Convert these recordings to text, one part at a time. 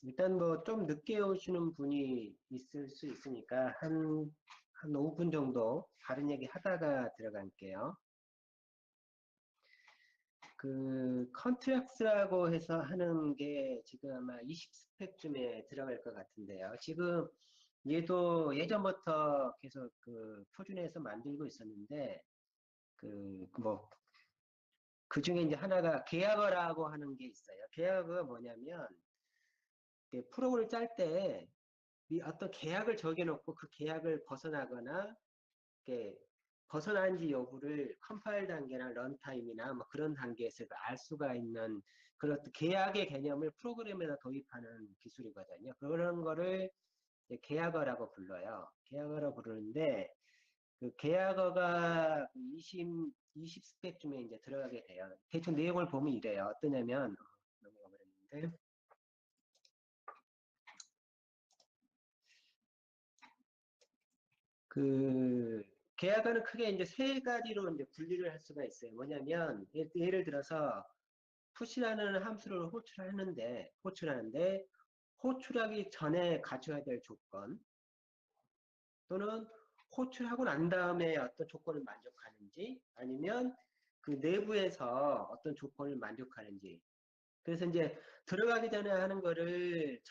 일단 뭐 좀 늦게 오시는 분이 있을 수 있으니까 한 5분 정도 다른 얘기 하다가 들어갈게요. 그 컨트랙스라고 해서 하는 게 지금 아마 20스펙쯤에 들어갈 것 같은데요. 지금 얘도 예전부터 계속 그 표준에서 만들고 있었는데 그 중에 이제 하나가 계약어라고 하는 게 있어요. 계약어가 뭐냐면 프로그램을 짤 때 어떤 계약을 정해놓고 그 계약을 벗어나거나 이렇게 벗어난지 여부를 컴파일 단계나 런타임이나 뭐 그런 단계에서 알 수가 있는 그런 계약의 개념을 프로그램에다 도입하는 기술이거든요. 그런 거를 이제 계약어라고 불러요. 계약어라고 부르는데 그 계약어가 20 스펙쯤에 이제 들어가게 돼요. 대충 내용을 보면 이래요. 어떠냐면 넘어가 버렸는데 그 계약어는 크게 이제 세 가지로 이제 분리를 할 수가 있어요. 뭐냐면 예를 들어서 푸시라는 함수를 호출하는데 호출하기 전에 갖춰야 될 조건 또는 호출하고 난 다음에 어떤 조건을 만족하는지 아니면 그 내부에서 어떤 조건을 만족하는지 그래서 이제 들어가기 전에 하는 거를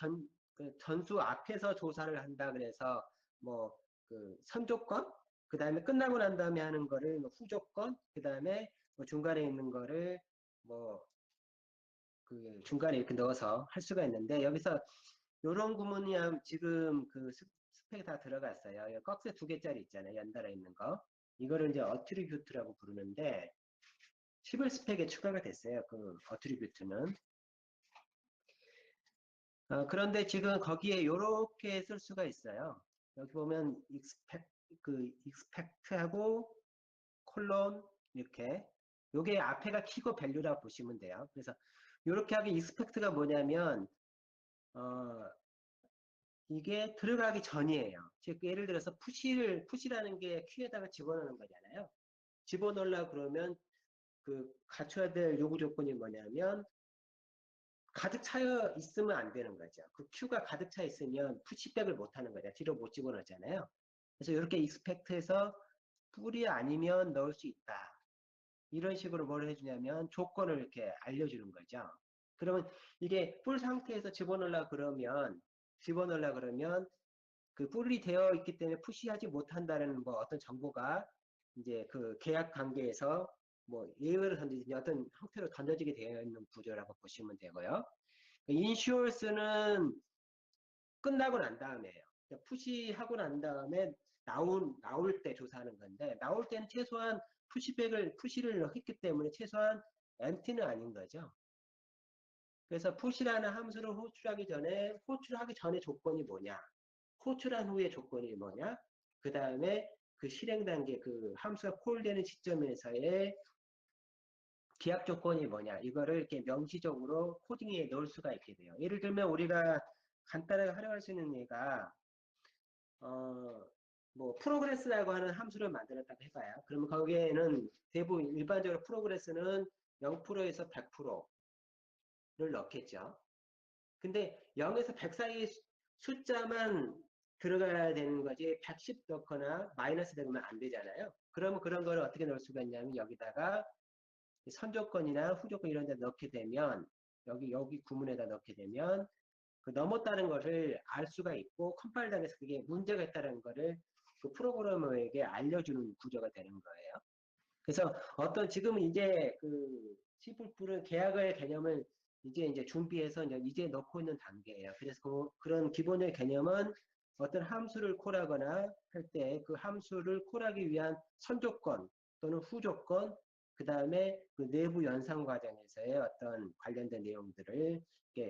그 전수 앞에서 조사를 한다 그래서 뭐 그 선조건 그 다음에 끝나고 난 다음에 하는 거를 뭐 후조건 그 다음에 뭐 중간에 있는 거를 뭐 그 중간에 이렇게 넣어서 할 수가 있는데 여기서 요런 구문이 지금 그 스펙에 다 들어갔어요. 꺽쇠 2개짜리 있잖아요. 연달아 있는 거. 이거를 이제 어트리뷰트라고 부르는데 11 스펙에 추가가 됐어요. 그 어트리뷰트는. 그런데 지금 거기에 요렇게 쓸 수가 있어요. 여기 보면 expect하고 콜론 이렇게 요게 앞에가 키고 밸류라고 보시면 돼요. 그래서 요렇게 하기 expect가 뭐냐면 어, 이게 들어가기 전이에요. 즉 예를 들어서 푸시라는 게 큐에다가 집어넣는 거잖아요. 집어넣으려고 그러면 그 갖춰야 될 요구 조건이 뭐냐면 가득 차 있으면 안 되는 거죠. 그 큐가 가득 차 있으면 푸시백을 못 하는 거죠. 뒤로 못 집어넣잖아요. 그래서 이렇게 익스펙트해서 뿔이 아니면 넣을 수 있다. 이런 식으로 뭘 해주냐면 조건을 이렇게 알려주는 거죠. 그러면 이게 뿔 상태에서 집어넣으려 그러면 그 뿔이 되어 있기 때문에 푸시하지 못한다는 뭐 어떤 정보가 이제 그 계약 관계에서 뭐 예외로 던지지 어떤 형태로 던져지게 되어 있는 구조라고 보시면 되고요. 인슈어스는 끝나고 난 다음에요. 그러니까 푸시하고 난 다음에 나올 때 조사하는 건데, 나올 때는 최소한 푸시를 했기 때문에 최소한 empty는 아닌 거죠. 그래서 푸시라는 함수를 호출하기 전에 조건이 뭐냐? 호출한 후에 조건이 뭐냐? 그 다음에 그 실행 단계, 그 함수가 콜되는 시점에서의 기약 조건이 뭐냐? 이거를 이렇게 명시적으로 코딩에 넣을 수가 있게 돼요. 예를 들면 우리가 간단하게 활용할 수 있는 예가 어, 뭐 프로그레스라고 하는 함수를 만들었다고 해봐요. 그러면 거기에는 대부분 일반적으로 프로그레스는 0%에서 100%를 넣겠죠. 근데 0에서 100 사이 숫자만 들어가야 되는 거지 110 넣거나 마이너스 되면 안 되잖아요. 그러면 그런 거를 어떻게 넣을 수가 있냐면 여기다가 선조건이나 후조건 이런 데 넣게 되면 여기 구문에다 넣게 되면 그 넘었다는 거를 알 수가 있고 컴파일 당해서 그게 문제가 있다는 거를 그 프로그래머에게 알려주는 구조가 되는 거예요. 그래서 지금은 이제 그 C++은 계약의 개념을 이제 준비해서 이제 넣고 있는 단계예요. 그래서 그런 기본의 개념은 어떤 함수를 콜하거나 할 때 그 함수를 콜하기 위한 선조건 또는 후조건 그 다음에 그 내부 연산 과정에서의 어떤 관련된 내용들을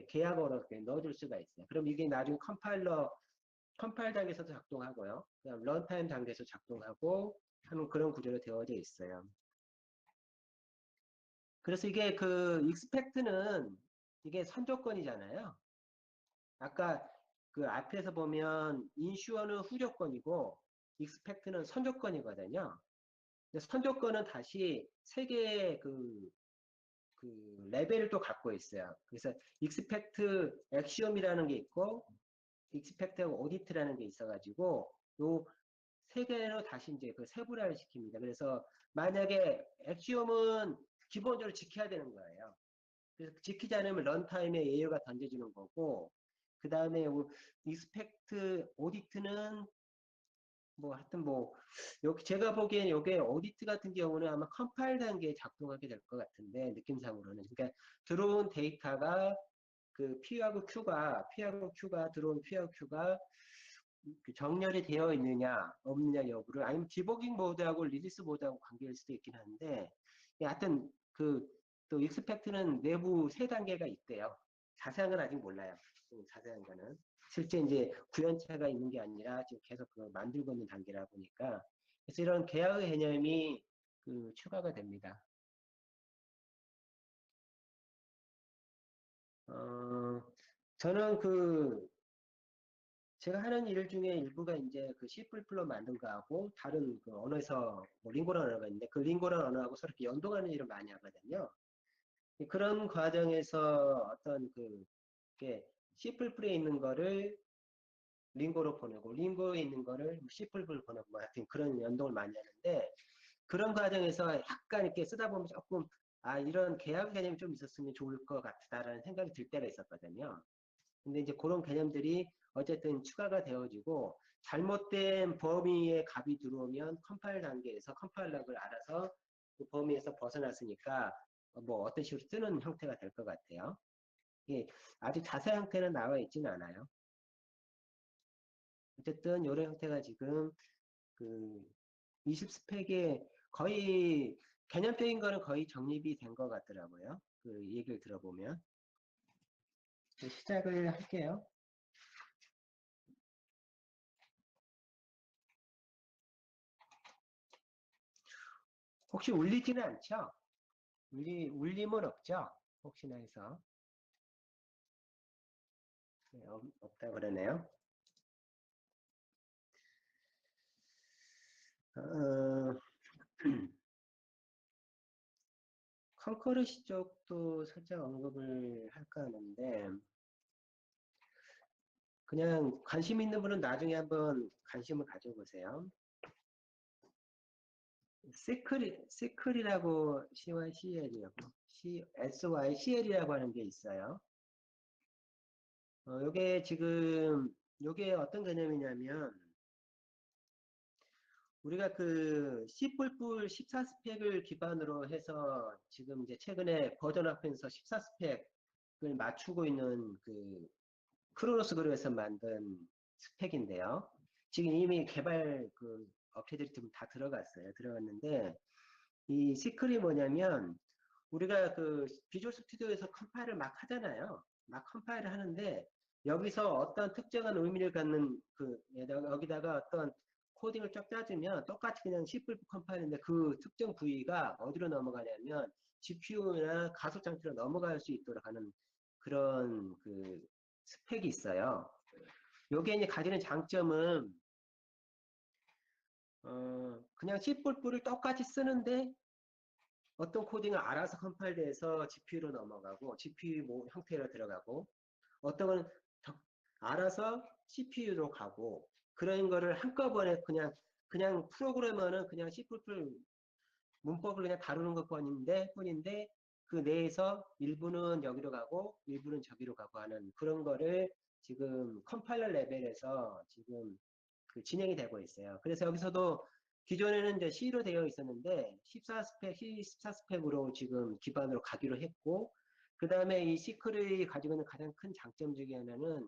계약어로 이렇게 넣어줄 수가 있어요. 그럼 이게 나중에 컴파일 단계에서도 작동하고요. 그다음 런타임 단계에서 작동하고 하는 그런 구조로 되어져 있어요. 그래서 이게 그 expect는 이게 선조건이잖아요. 아까 그 앞에서 보면 insure는 후조건이고 expect는 선조건이거든요. 근데 선조건은 다시 세 개의 그 레벨을 또 갖고 있어요. 그래서 익스펙트 엑시옴이라는 게 있고 익스펙트 오디트라는 게 있어가지고 요 세 개로 다시 이제 그 세분화를 시킵니다. 그래서 만약에 엑시옴은 기본적으로 지켜야 되는 거예요. 그래서 지키지 않으면 런타임에 예외가 던져지는 거고, 그 다음에 익스펙트 오디트는 뭐 하여튼 뭐 여기 제가 보기엔 요게 오디트 같은 경우는 아마 컴파일 단계에 작동하게 될 것 같은데 느낌상으로는 그러니까 들어온 데이터가 그 P하고 Q가 들어온 P하고 Q가 정렬이 되어 있느냐 없느냐 여부를 아니면 디버깅 모드하고 리리스 모드하고 관계일 수도 있긴 한데 하여튼 그 또 익스펙트는 내부 세 단계가 있대요. 자세한 건 아직 몰라요. 자세한 거는 실제 이제 구현체가 있는 게 아니라 지금 계속 그걸 만들고 있는 단계라 보니까 그래서 이런 계약의 개념이 그 추가가 됩니다. 어, 저는 그 제가 하는 일 중에 일부가 이제 그 C++ 만든 거하고 다른 그 언어에서 뭐 링고란 언어가 있는데 그 링고란 언어하고 서로 이렇게 연동하는 일을 많이 하거든요. 그런 과정에서 어떤 그 이렇게 C++에 있는 거를 링고로 보내고 링고에 있는 거를 C++로 보내고 뭐 하여튼 그런 연동을 많이 하는데 그런 과정에서 약간 이렇게 쓰다 보면 조금 아 이런 계약 개념이 좀 있었으면 좋을 것 같다라는 생각이 들 때가 있었거든요. 근데 이제 그런 개념들이 어쨌든 추가가 되어지고 잘못된 범위의 값이 들어오면 컴파일 단계에서 컴파일러를 알아서 그 범위에서 벗어났으니까 뭐 어떤 식으로 쓰는 형태가 될 것 같아요. 예, 아주 자세한 형태는 나와 있지는 않아요. 어쨌든 이런 형태가 지금 그 20스펙에 거의 개념적인 거는 거의 정립이 된 것 같더라고요. 그 얘기를 들어보면 시작을 할게요. 혹시 울리지는 않죠? 울림은 없죠? 혹시나 해서. 네, 없다 그러네요. 어, 컨커런시 쪽도 살짝 언급을 할까 하는데, 그냥 관심 있는 분은 나중에 한번 관심을 가져보세요. 시클이라고 CYCL이라고 SYCL이라고 하는 게 있어요. 요게 지금 요게 어떤 개념이냐면 우리가 그 C++ 14스펙을 기반으로 해서 지금 이제 최근에 버전업해서 14스펙을 맞추고 있는 그 크로노스 그룹에서 만든 스펙인데요. 지금 이미 개발 그 업체들이 좀 다 들어갔는데 이 시클이 뭐냐면 우리가 그 비주얼 스튜디오에서 컴파일을 막 하잖아요. 막 컴파일을 하는데 여기서 어떤 특정한 의미를 갖는 그 여기다가 어떤 코딩을 쫙 짜주면 똑같이 그냥 C++ 컴파일인데 그 특정 부위가 어디로 넘어가냐면 GPU나 가속 장치로 넘어갈 수 있도록 하는 그런 그 스펙이 있어요. 요게 이제 가지는 장점은 그냥 C++를 똑같이 쓰는데 어떤 코딩을 알아서 컴파일돼서 GPU로 넘어가고 GPU 뭐 형태로 들어가고 어떤 건 알아서 CPU로 가고 그런 거를 한꺼번에 그냥 프로그래머는 그냥 C++ 문법을 그냥 다루는 뿐인데 그 내에서 일부는 여기로 가고 일부는 저기로 가고 하는 그런 거를 지금 컴파일러 레벨에서 지금 그 진행이 되고 있어요. 그래서 여기서도 기존에는 이제 C로 되어 있었는데 14스펙, C14스펙으로 지금 기반으로 가기로 했고 그 다음에 이 시클이 가지고 있는 가장 큰 장점 중에 하나는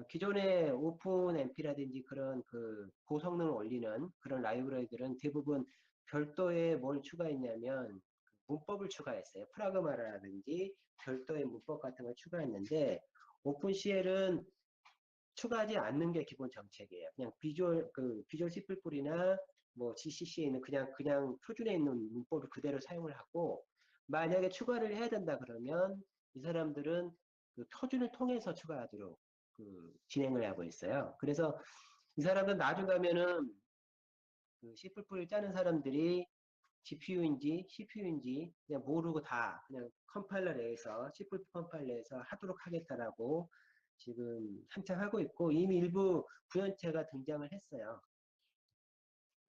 기존의 오픈 MP라든지 그런 그 고성능을 올리는 그런 라이브러리들은 대부분 별도의 뭘 추가했냐면 문법을 추가했어요. 프라그마라든지 별도의 문법 같은 걸 추가했는데 오픈CL은 추가하지 않는 게 기본 정책이에요. 그냥 비주얼 C++이나 뭐 GCC에 있는 그냥 표준에 있는 문법을 그대로 사용을 하고 만약에 추가를 해야 된다 그러면 이 사람들은 그 표준을 통해서 추가하도록 그 진행을 하고 있어요. 그래서 이 사람들 나중 가면은 그 C++를 짜는 사람들이 GPU인지 CPU인지 그냥 모르고 다 그냥 컴파일러 내에서 C++ 컴파일러 내에서 하도록 하겠다라고 지금 한참 하고 있고 이미 일부 구현체가 등장을 했어요.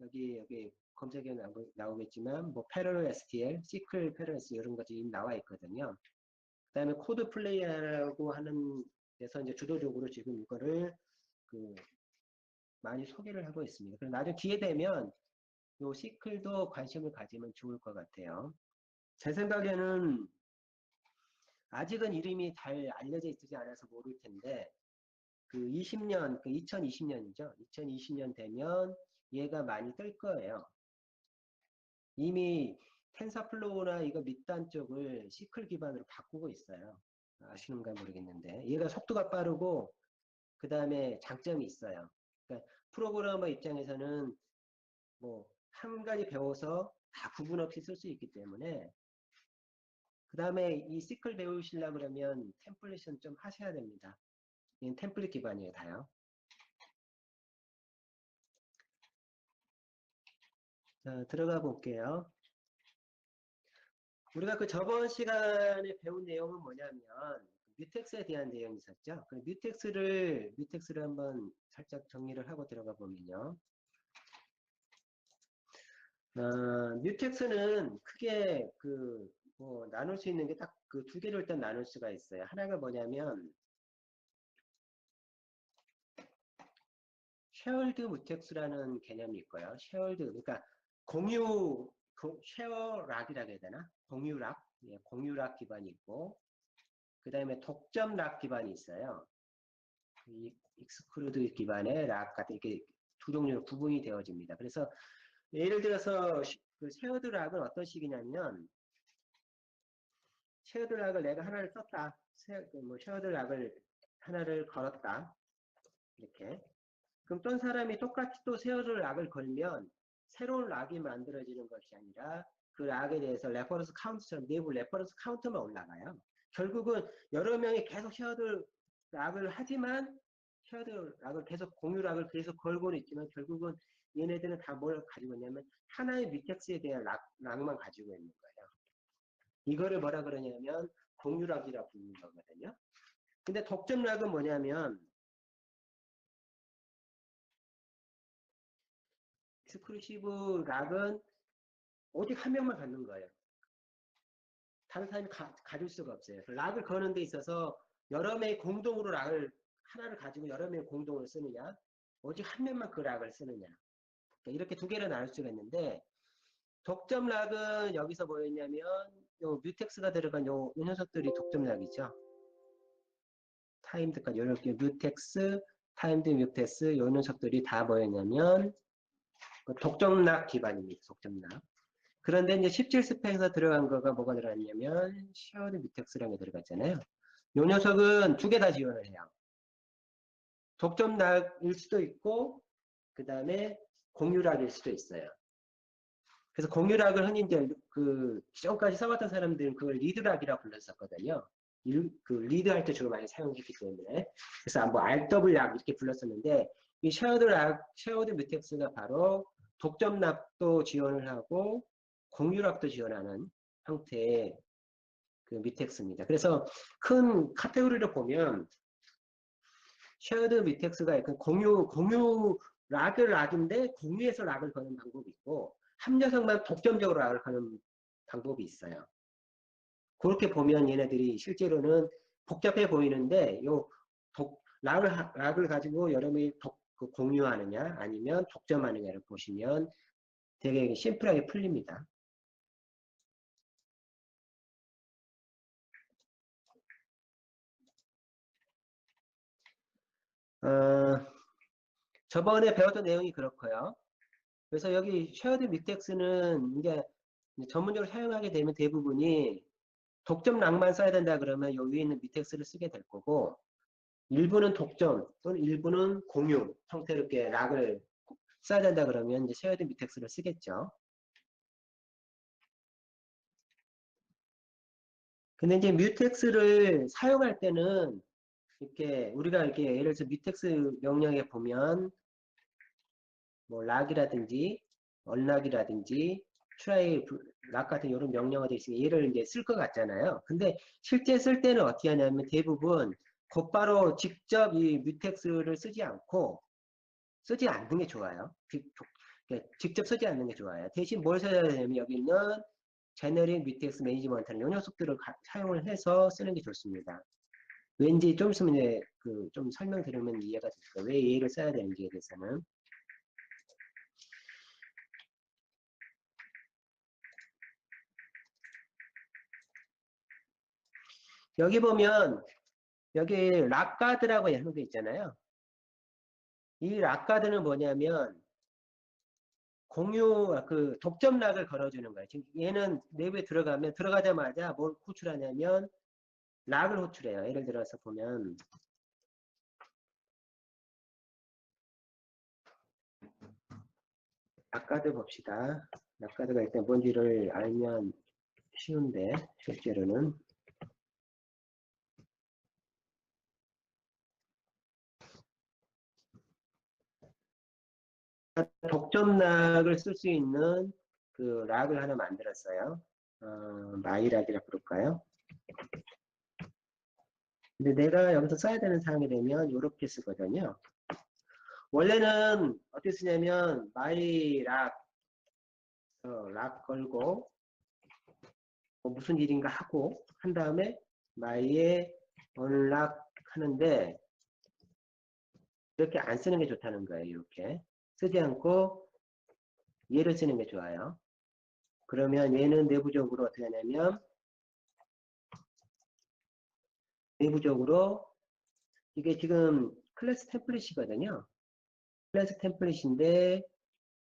여기 검색에 나오겠지만 뭐 패러럴 STL, 시클 패러럴 STL 이런 것들이 이미 나와 있거든요. 그 다음에 코드 플레이어라고 하는 데서 이제 주도적으로 지금 이거를 많이 소개를 하고 있습니다. 그래서 나중에 기회 되면 요 시클도 관심을 가지면 좋을 것 같아요. 제 생각에는 아직은 이름이 잘 알려져 있지 않아서 모를 텐데 2020년이죠. 2020년 되면 얘가 많이 뜰 거예요. 이미 텐서플로우나 이거 밑단 쪽을 시클 기반으로 바꾸고 있어요. 아시는가 모르겠는데 얘가 속도가 빠르고 그 다음에 장점이 있어요. 그러니까 프로그래머 입장에서는 뭐 한 가지 배워서 다 구분 없이 쓸 수 있기 때문에 그 다음에 이 시클 배우시려고 그러면 템플릿은 좀 하셔야 됩니다. 얘는 템플릿 기반이에요, 다요. 자, 들어가 볼게요. 우리가 그 저번 시간에 배운 내용은 뭐냐면 뮤텍스에 대한 내용이 있었죠. 그 뮤텍스를 한번 살짝 정리를 하고 들어가 보면요. 뮤텍스는 크게 뭐 나눌 수 있는 게 딱 그 두 개로 일단 나눌 수가 있어요. 하나가 뭐냐면 쉐어드 뮤텍스라는 개념이 있고요. 쉐어드 그러니까 쉐어락이라고 해야 되나? 공유락, 예, 공유락 기반이 있고 그 다음에 독점 락 기반이 있어요. 익스크루드 기반의 락 같은 이렇게 두 종류로 구분이 되어집니다. 그래서 예를 들어서 그 쉐어드 락은 어떤 식이냐면 쉐어드 락을 내가 하나를 썼다. 쉐어드 락을 하나를 걸었다. 이렇게. 그럼 떤 사람이 똑같이 또 쉐어드 락을 걸면 새로운 락이 만들어지는 것이 아니라 그 락에 대해서 레퍼런스 카운트처럼 내부 레퍼런스 카운트만 올라가요. 결국은 여러 명이 계속 쉐어드 락을 하지만 쉐어드 락을 계속 공유 락을 계속 걸고는 있지만 결국은 얘네들은 다 뭘 가지고 있냐면 하나의 뮤텍스에 대한 락만 가지고 있는 거예요. 이거를 뭐라 그러냐면 공유락이라 부르는 거거든요. 근데 독점 락은 뭐냐면 익스클루시브 락은 오직 한 명만 갖는 거예요. 다른 사람이 가질 수가 없어요. 락을 거는 데 있어서 여러 명이 공동으로 락을 하나를 가지고 여러 명이 공동으로 쓰느냐 오직 한 명만 그 락을 쓰느냐 이렇게 두 개로 나눌 수가 있는데 독점 락은 여기서 뭐였냐면 요 뮤텍스가 들어간 요 녀석들이 독점 락이죠. 타임드까지 이렇게 뮤텍스, 타임드 뮤텍스 요 녀석들이 다 뭐였냐면 독점락 기반입니다. 독점락. 그런데 이제 17스펙에서 들어간 거가 뭐가 들어갔냐면 쉐어드 뮤텍스라는 게 들어갔잖아요. 요 녀석은 두 개 다 지원을 해요. 독점락일 수도 있고 그 다음에 공유락일 수도 있어요. 그래서 공유락을 흔히 이제 기존까지 써왔던 사람들은 그걸 리드락이라고 불렀었거든요. 그 리드할 때 주로 많이 사용했기 때문에 그래서 뭐 RW락 이렇게 불렀었는데 이 쉐어드 뮤텍스가 바로 독점락도 지원을 하고 공유락도 지원하는 형태의 그 뮤텍스입니다. 그래서 큰 카테고리를 보면 쉐어드 뮤텍스가 약간 공유 락인데 공유해서 락을 거는 방법이 있고 합녀석만 독점적으로 락을 거는 방법이 있어요. 그렇게 보면 얘네들이 실제로는 복잡해 보이는데 락을 가지고 여러 명이 공유하느냐 아니면 독점하느냐를 보시면 되게 심플하게 풀립니다. 저번에 배웠던 내용이 그렇고요. 그래서 여기 쉐어드 뮤텍스는 이제 전문적으로 사용하게 되면 대부분이 독점 락만 써야 된다 그러면 여기 위에 있는 뮤텍스를 쓰게 될 거고 일부는 독점 또는 일부는 공유 형태로 이렇게 락을 써야 된다 그러면 이제 쉐어드 뮤텍스를 쓰겠죠. 근데 이제 뮤텍스를 사용할 때는 이렇게 우리가 이렇게 예를 들어서 뮤텍스 명령에 보면 뭐 락이라든지 언락이라든지 try 락 같은 이런 명령어가 있으니 얘를 이제 쓸 것 같잖아요. 근데 실제 쓸 때는 어떻게 하냐면 대부분 곧바로 직접 이 뮤텍스를 쓰지 않는 게 좋아요. 직접 쓰지 않는 게 좋아요. 대신 뭘 써야 되냐면 여기 있는 제너릭 뮤텍스 매니지먼트는 요 녀석들을 사용을 해서 쓰는 게 좋습니다. 왠지 좀 있으면 이제 좀 설명드리면 이해가 될 거예요. 왜 얘를 써야 되는지에 대해서는. 여기 보면 여기 락가드라고 하는 게 있잖아요. 이 락가드는 뭐냐면 독점 락을 걸어주는 거예요. 지금 얘는 내부에 들어가자마자 뭘 호출하냐면 락을 호출해요. 예를 들어서 보면 락가드 봅시다. 락가드가 일단 뭔지를 알면 쉬운데 실제로는 독점 락을 쓸 수 있는 그 락을 하나 만들었어요. 마이락이라 그럴까요? 근데 내가 여기서 써야 되는 사항이 되면 이렇게 쓰거든요. 원래는 어떻게 쓰냐면 마이락 락 걸고 무슨 일인가 하고 한 다음에 마이에 언락 하는데 이렇게 안 쓰는 게 좋다는 거예요. 이렇게 쓰지 않고 얘를 쓰는 게 좋아요. 그러면 얘는 내부적으로 어떻게 하냐면 내부적으로 이게 지금 클래스 템플릿이거든요. 클래스 템플릿인데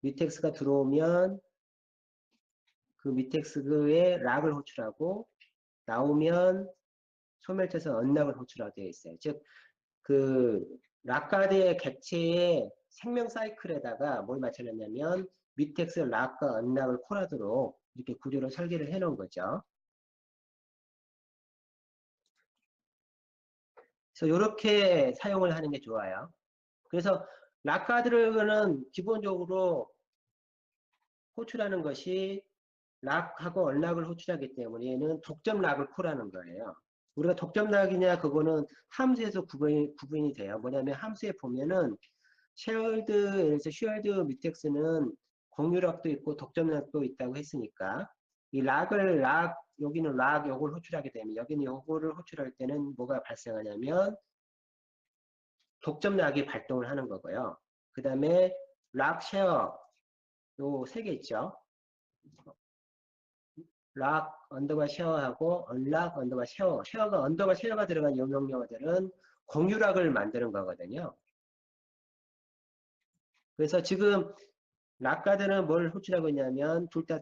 뮤텍스가 들어오면 그 뮤텍스의 락을 호출하고 나오면 소멸돼서 언락을 호출하게 되어 있어요. 즉, 그 락가드의 객체의 생명 사이클에다가 뭘 맞춰놨냐면 뮤텍스 락과 언락을 콜하도록 이렇게 구조를 설계를 해 놓은 거죠. 그래서 이렇게 사용을 하는 게 좋아요. 그래서 락카드는 기본적으로 호출하는 것이 락하고 언락을 호출하기 때문에 얘는 독점 락을 콜하는 거예요. 우리가 독점 락이냐 그거는 함수에서 구분이 돼요. 뭐냐면 함수에 보면은 쉐어드, 쉐어드 뮤텍스는 공유락도 있고 독점락도 있다고 했으니까 이 여기는 락 요걸 호출하게 되면 여기는 요거를 호출할 때는 뭐가 발생하냐면 독점락이 발동을 하는 거고요. 그 다음에 락 쉐어 요 세 개 있죠. 락 언더바 쉐어하고 언락 언더바 쉐어가 언더바 쉐어가 들어간 요 명령어들은 공유락을 만드는 거거든요. 그래서 지금 락가드는 뭘 호출하고 있냐면 둘 다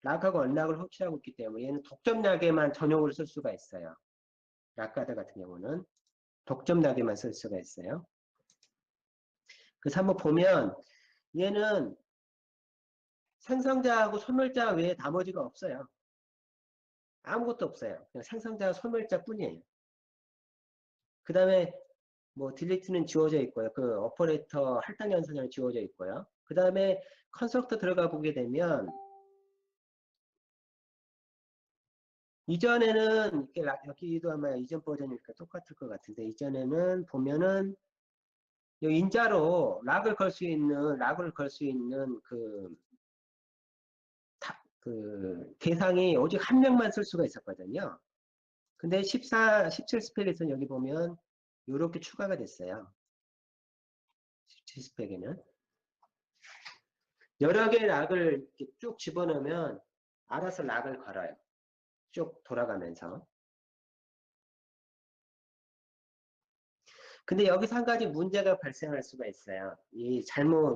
락하고 언락을 호출하고 있기 때문에 얘는 독점락에만 전용으로 쓸 수가 있어요. 락가드 같은 경우는 독점락에만 쓸 수가 있어요. 그래서 한번 보면 얘는 생성자하고 소멸자 외에 나머지가 없어요. 아무것도 없어요. 그냥 생성자와 소멸자 뿐이에요. 그 다음에 뭐 딜리트는 지워져 있고요. 그 오퍼레이터 할당 연산은 지워져 있고요. 그 다음에 컨스트럭터 들어가 보게 되면 이전에는 여기도 아마 이전 버전이니까 똑같을 것 같은데 이전에는 보면은 인자로 락을 걸 수 있는 그 대상이 오직 한 명만 쓸 수가 있었거든요. 근데 17 스펙에서는 여기 보면 이렇게 추가가 됐어요. 17 스펙에는 여러 개의 락을 이렇게 쭉 집어넣으면 알아서 락을 걸어요. 쭉 돌아가면서. 근데 여기서 한 가지 문제가 발생할 수가 있어요.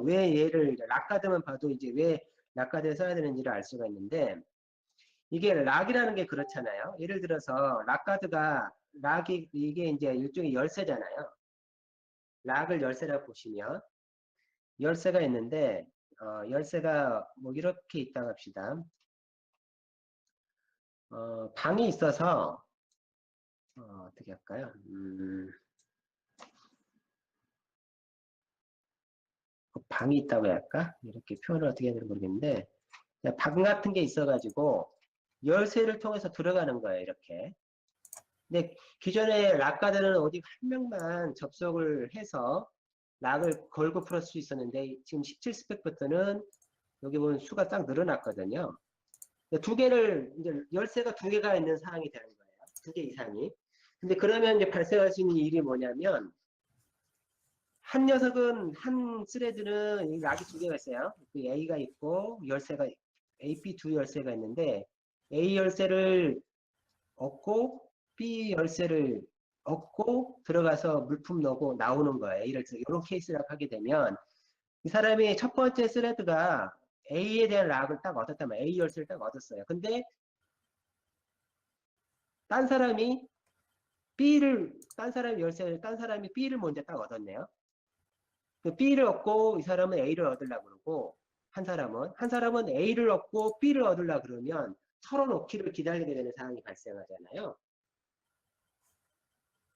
왜 얘를 락카드만 봐도 이제 왜 락카드를 써야 되는지를 알 수가 있는데 이게 락이라는 게 그렇잖아요. 예를 들어서 락이 이게 이제 일종의 열쇠잖아요. 락을 열쇠라고 보시면 열쇠가 있는데 열쇠가 뭐 이렇게 있다고 합시다. 방이 있어서 어떻게 할까요? 방이 있다고 해야 할까? 이렇게 표현을 어떻게 해야 되는지 모르겠는데 방 같은 게 있어가지고 열쇠를 통해서 들어가는 거예요. 이렇게. 근데 기존에 락가들은 어디 한 명만 접속을 해서 락을 걸고 풀을 수 있었는데 지금 17 스펙부터는 여기 보면 수가 딱 늘어났거든요. 두 개를 이제 열쇠가 두 개가 있는 상황이 되는 거예요. 두 개 이상이. 근데 그러면 이제 발생할 수 있는 일이 뭐냐면 한 녀석은 한 스레드는 이 락이 두 개가 있어요. 그 A가 있고 열쇠가 A, B 두 열쇠가 있는데 A 열쇠를 얻고 B 열쇠를 얻고 들어가서 물품 넣고 나오는 거예요. 이런 케이스라고 하게 되면 이 사람이 첫 번째 스레드가 A에 대한 락을 딱 얻었다면 A 열쇠를 딱 얻었어요. 근데 딴 사람이 딴 사람이 열쇠를 딴 사람이 B를 먼저 딱 얻었네요. 그 B를 얻고 이 사람은 A를 얻으려고 그러고 한 사람은 A를 얻고 B를 얻으려고 그러면 서로 놓기를 기다리게 되는 상황이 발생하잖아요.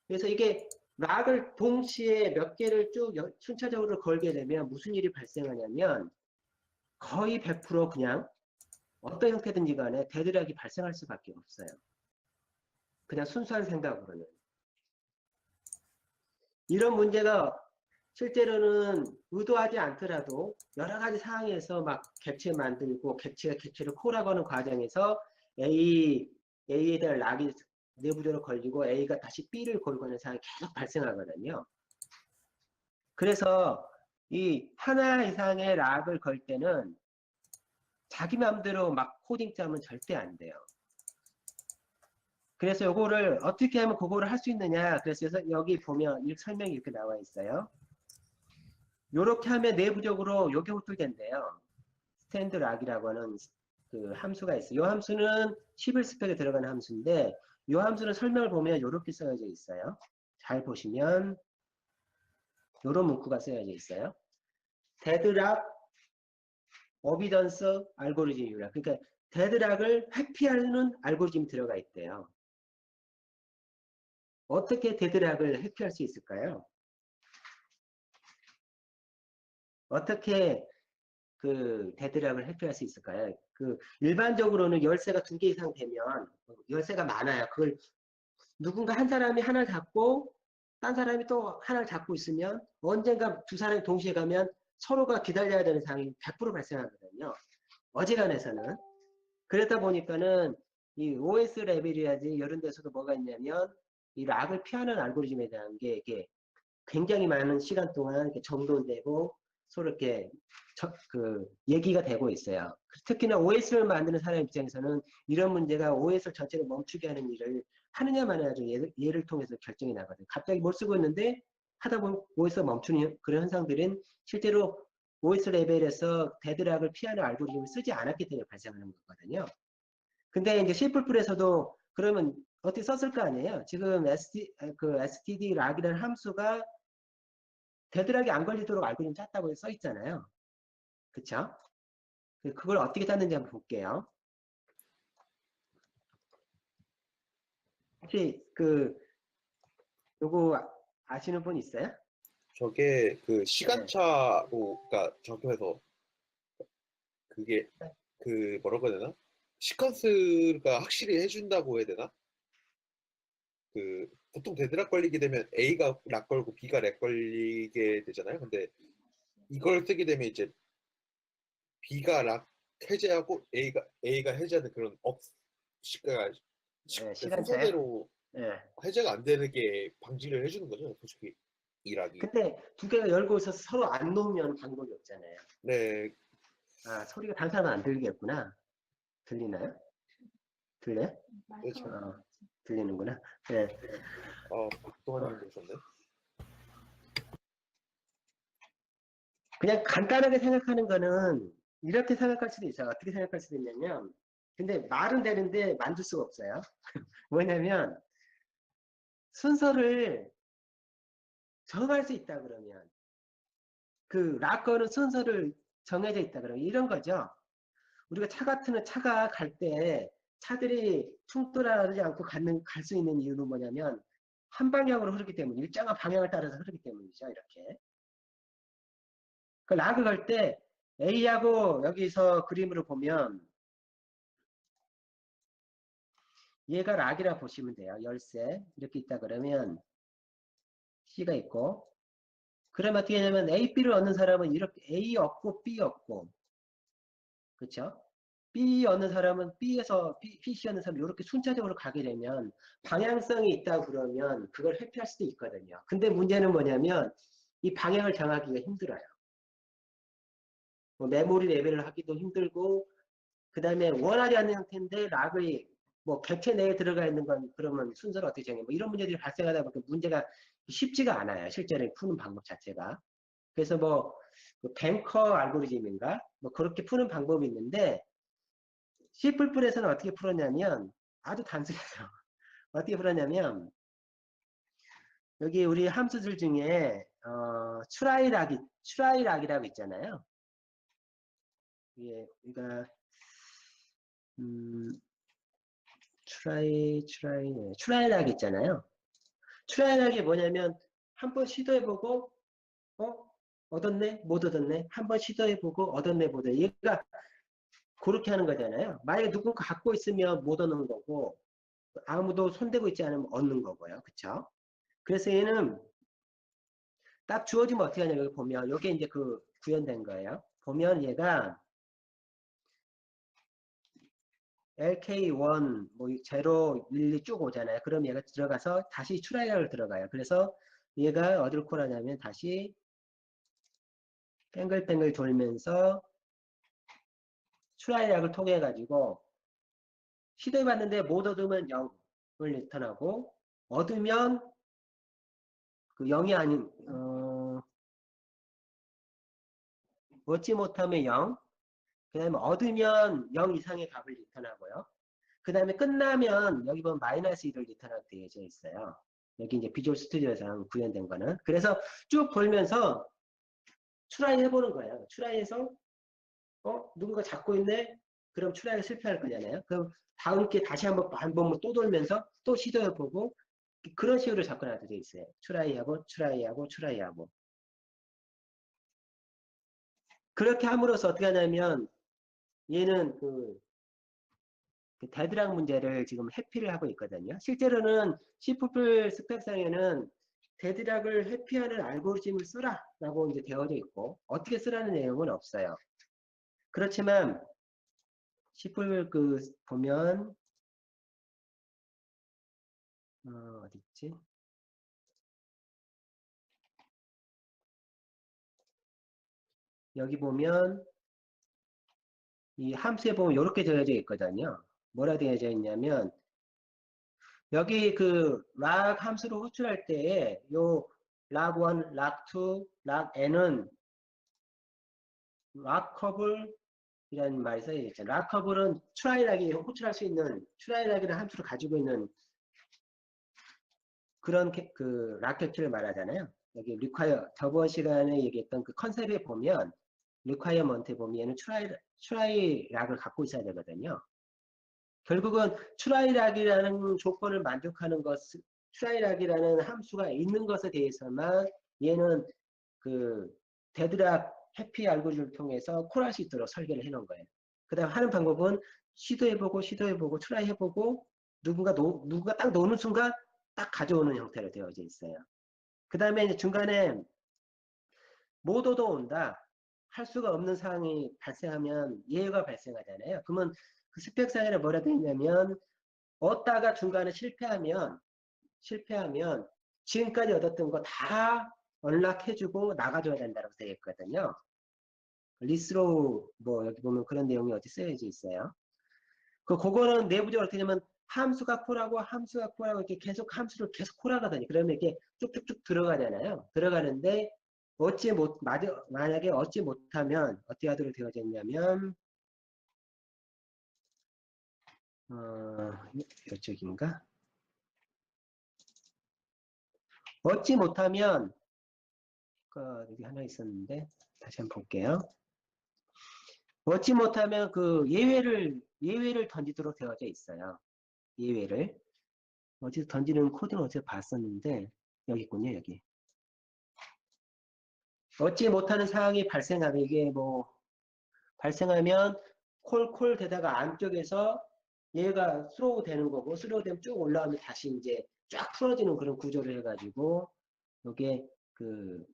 그래서 이게 락을 동시에 몇 개를 쭉 순차적으로 걸게 되면 무슨 일이 발생하냐면 거의 100% 그냥 어떤 형태든지 간에 데드락이 발생할 수밖에 없어요. 그냥 순수한 생각으로는. 이런 문제가 실제로는 의도하지 않더라도 여러 가지 상황에서 막 객체 만들고 객체가 객체를 콜하고 하는 과정에서 A에 대한 락이 내부적으로 걸리고 A가 다시 B를 걸고 하는 상황이 계속 발생하거든요. 그래서 이 하나 이상의 락을 걸 때는 자기 마음대로 막 코딩 짜면 절대 안 돼요. 그래서 요거를 어떻게 하면 그거를 할 수 있느냐. 그래서 여기 보면 이 설명이 이렇게 나와 있어요. 요렇게 하면 내부적으로 요게 호출된대요. 스탠드 락이라고 하는 그 함수가 있어요. 요 함수는 11스펙에 들어가는 함수인데 요 함수는 설명을 보면 요렇게 써져 있어요. 잘 보시면 요런 문구가 쓰여져 있어요. 데드락 어비던스 알고리즘이라. 그러니까 데드락을 회피하는 알고리즘이 들어가 있대요. 어떻게 데드락을 회피할 수 있을까요? 어떻게 그 데드락을 회피할 수 있을까요? 그 일반적으로는 열쇠가 두 개 이상 되면 열쇠가 많아요. 그걸 누군가 한 사람이 하나를 잡고 딴 사람이 또 하나를 잡고 있으면 언젠가 두 사람이 동시에 가면 서로가 기다려야 되는 상황이 100% 발생하거든요. 어지간해서는. 그러다 보니까는 이 OS 레벨이라든지 이런 데서도 뭐가 있냐면 이 락을 피하는 알고리즘에 대한 게 이게 굉장히 많은 시간 동안 이렇게 정돈되고 서로 이렇게 얘기가 되고 있어요. 특히나 OS를 만드는 사람 입장에서는 이런 문제가 OS 전체를 멈추게 하는 일을 하느냐 마느냐 예를 통해서 결정이 나거든요. 갑자기 뭘 쓰고 있는데 하다 보면 OS가 멈추는 그런 현상들은 실제로 OS 레벨에서 데드락을 피하는 알고리즘을 쓰지 않았기 때문에 발생하는 거거든요. 근데 이제 C++에서도 그러면 어떻게 썼을 거 아니에요? 지금 std 락이라는 함수가 데드락이 안 걸리도록 알고리즘 짰다고 써 있잖아요. 그쵸? 그걸 어떻게 짰는지 한번 볼게요. 혹시 요거 아시는 분 있어요? 저게 그 네. 시간차로, 그러니까 적용해서 그게 그 뭐라고 해야 되나? 시퀀스가 확실히 해준다고 해야 되나? 그 보통 데드락 걸리게 되면 A가 락 걸고 B가 렉 걸리게 되잖아요. 근데 이걸 쓰게 되면 이제 B가 락 해제하고 A가 해제하는 그런 시가 네, 시간차요? 순서대로 네. 해제가 안 되는 게 방지를 해주는 거죠. 솔직히 이 락이. 근데 두 개가 열고 있어서 서로 안 놓으면 방법이 없잖아요. 네, 아, 소리가 다른 사람은 안 들리겠구나. 들리나요? 들려요? 네, 참. 들리는구나. 네. 박동환님 오셨네. 그냥 간단하게 생각하는 거는 이렇게 생각할 수도 있어요. 어떻게 생각할 수도 있냐면, 근데 말은 되는데 만들 수가 없어요. 뭐냐면, 순서를 정할 수 있다 그러면, 그 락커는 순서를 정해져 있다 그러면 이런 거죠. 우리가 차 같은 차가 갈 때 차들이 충돌하지 않고 갈 수 있는 이유는 뭐냐면, 한 방향으로 흐르기 때문에, 일정한 방향을 따라서 흐르기 때문이죠. 이렇게. 그 락을 걸 때 A하고 여기서 그림으로 보면 얘가 락이라 보시면 돼요. 열쇠 이렇게 있다 그러면 C가 있고 그러면 어떻게 하냐면 A, B를 얻는 사람은 이렇게 A 얻고 B 얻고 그렇죠? B 얻는 사람은 B에서 C 얻는 사람은 이렇게 순차적으로 가게 되면 방향성이 있다 그러면 그걸 회피할 수도 있거든요. 근데 문제는 뭐냐면 이 방향을 정하기가 힘들어요. 뭐 메모리 레벨을 하기도 힘들고 그 다음에 원하지 않는 형태인데 락의 뭐 객체 내에 들어가 있는 건 그러면 순서를 어떻게 정해? 뭐 이런 문제들이 발생하다 보니까 문제가 쉽지가 않아요. 실제로 푸는 방법 자체가. 그래서 뭐 뱅커 알고리즘인가? 뭐 그렇게 푸는 방법이 있는데 C++에서는 어떻게 풀었냐면 아주 단순해요. 어떻게 풀었냐면 여기 우리 함수들 중에 트라이락이라고 있잖아요. 이게 우리가 트라이락 있잖아요. 트라이락이 뭐냐면 한번 시도해보고 얻었네 못 얻었네 한번 시도해보고 얻었네 못 얻었네 얘가 그렇게 하는 거잖아요. 만약에 누군가 갖고 있으면 못 얻는 거고 아무도 손대고 있지 않으면 얻는 거고요. 그쵸? 그래서 얘는 딱 주어지면 어떻게 하냐면 여기 보면 이게 이제 그 구현된 거예요. 보면 얘가 LK1 뭐 0, 1, 2 쭉 오잖아요. 그럼 얘가 들어가서 다시 트라이얼을 들어가요. 그래서 얘가 어디를 콜하냐면 다시 뱅글뱅글 돌면서 트라이얼을 통해 가지고 시도해봤는데 못 얻으면 0을 리턴하고 얻으면 그 0이 아닌 얻지 못하면 0, 그 다음에 얻으면 0 이상의 값을 리턴하고요. 그 다음에 끝나면 여기 보면 마이너스 1을 리턴하게 되어 있어요. 여기 이제 비주얼 스튜디오상 구현된 거는. 그래서 쭉 돌면서 트라이 해보는 거예요. 트라이해서 누군가 잡고 있네? 그럼 트라이가 실패할 거잖아요. 그럼 다음 게 다시 한 번 또 돌면서 또 시도해보고 그런 식으로 접근하게 되어 있어요. 트라이하고 트라이하고 트라이하고. 그렇게 함으로써 어떻게 하냐면 얘는 그 데드락 문제를 지금 회피를 하고 있거든요. 실제로는 C++ 스펙상에는 데드락을 회피하는 알고리즘을 쓰라 라고 이제 되어져 있고 어떻게 쓰라는 내용은 없어요. 그렇지만 C++ 그 보면 어디 있지? 여기 보면 이 함수에 보면 이렇게 되어져 있거든요. 뭐라 되어져 있냐면 여기 그 락 함수를 호출할 때에 요 락1, 락2, 락n은 락커블이라는 말이 써져 있죠. 락커블은 트라이락이 호출할 수 있는 트라이락이라는 함수를 가지고 있는 그런 그 락격체를 말하잖아요. 여기 require 저번 시간에 얘기했던 그 컨셉에 보면 requirement에 보면 얘는 트라이락을 갖고 있어야 되거든요. 결국은 트라이락이라는 조건을 만족하는 것, 트라이락이라는 함수가 있는 것에 대해서만 얘는 그 데드락 해피 알고리즘을 통해서 콜할 수 있도록 설계를 해놓은 거예요. 그 다음 하는 방법은 시도해보고 트라이 해보고 누군가 딱 노는 순간 딱 가져오는 형태로 되어져 있어요. 그 다음에 이제 중간에 못 얻어온다 할 수가 없는 상황이 발생하면 예외가 발생하잖아요. 그러면 그 스펙상에는 뭐라 되어 있냐면 얻다가 중간에 실패하면 지금까지 얻었던 거 다 언락해주고 나가줘야 된다고 되어 있거든요. 리스로우 뭐 여기 보면 그런 내용이 어디 쓰여져 있어요. 그거는 내부적으로 어떻게 되냐면 함수가 콜하고 이렇게 계속 함수를 계속 콜하거든요. 그러면 이렇게 쭉쭉쭉 들어가잖아요. 들어가는데 만약에 얻지 못하면 어떻게 하도록 되어져 있냐면 이쪽인가? 얻지 못하면 여기 하나 있었는데 다시 한번 볼게요. 얻지 못하면 그 예외를 던지도록 되어져 있어요. 예외를 어디서 던지는 코드는 어디서 봤었는데 여기 있군요. 여기 얻지 못하는 상황이 발생하면 이게 뭐 발생하면 콜 되다가 안쪽에서 얘가 스로우 되는 거고, 스로우 되면 쭉 올라오면 다시 이제 쫙 풀어지는 그런 구조를 해가지고 이게 그